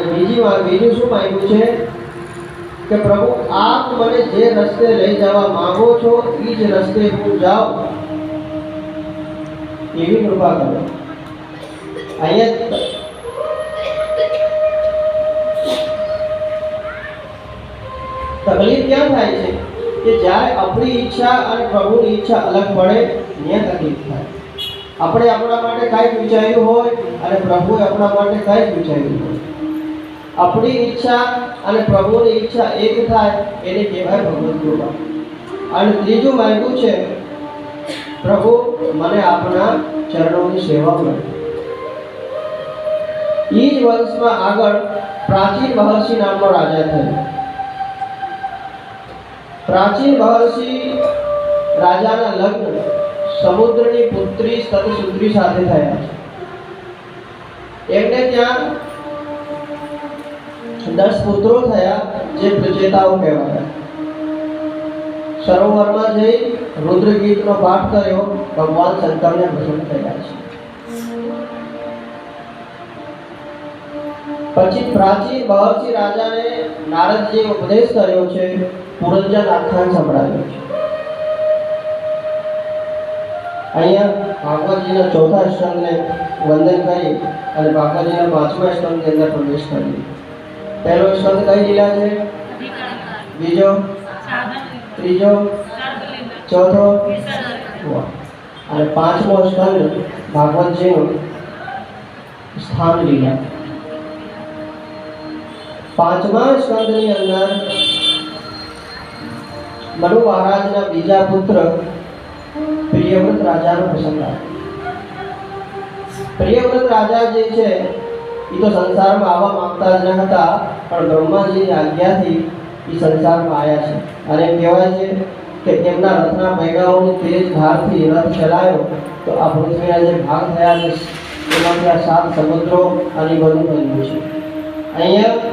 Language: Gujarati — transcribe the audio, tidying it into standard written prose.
બીજું શું માંગ્યું છે કે પ્રભુ આપ મને જે રસ્તે લઈ જવા માંગો છો એ જ રસ્તે હું જાઉં એવી કૃપા કરો। અહીંયા તકલીફ ક્યાં થાય છે કે જ્યારે આપણી ઈચ્છા અને પ્રભુની ઈચ્છા અલગ પડે ત્યાં તકલીફ થાય। આપણે આપણા માટે કાંઈક વિચાર્યું હોય અને પ્રભુએ આપણા માટે કાંઈક વિચાર્યું હોય। આપણી ઈચ્છા અને પ્રભુની ઈચ્છા એક થાય એને કહેવાય ભગવત કૃપા। અને ત્રીજું માંગ્યું છે પ્રભુ મને આપના ચરણોની સેવા મળે। એ જ વર્ષમાં આગળ પ્રાચીન મહર્ષિ નામનો રાજા થયો। પ્રાચીન મહર્ષિ રાજાના લગ્ન સમુદ્રની પુત્રી સતસુંદરી સાથે થયા છે। એમને ત્યાં 10 પુત્રો થયા જે પ્રચેતાઓ કહેવાયા। સરોવરમાં જઈ રુદ્ર ગીતનો પાઠ કર્યો, ભગવાન શંકરને પ્રસન્ન થયા છે। પછી પ્રાચીન મહર્ષિ રાજાને નારદજીએ ઉપદેશ કર્યો છે, પુરંજન આખ્યાન સંભળાવ્યું છે। અહીંયા ભાગવતજીના ચોથા સ્કંદને વંદન કરી અને ભાગવતજીના 5મા સ્કંદની અંદર પ્રવેશ કર્યો। પહેલો સ્કંદ કઈ લીલા છે? બીજો, ત્રીજો, ચોથો અને 5મો સ્કંદ ભાગવતજીનું સ્થાન લીલા। 5મા સ્કંદની અંદર મનુ મહારાજના બીજા પુત્ર પ્રિયવ્રત રાજાનો પ્રસંગ આવ્યો। પ્રિયવ્રત રાજા જે છે એ તો સંસારમાં આવવા માંગતા જ ન હતા, પણ બ્રહ્માજીની આજ્ઞાથી એ સંસારમાં આવ્યા છે। અને કહેવાય છે કે એમના રથના પૈડાઓની તેજ ધારથી રથ ચલાવ્યો તો આ પૃથ્વીના જે ભાગ થયા છે એમાંથી આ 7 સમુદ્રો અને બધું બન્યું છે। અહીંયા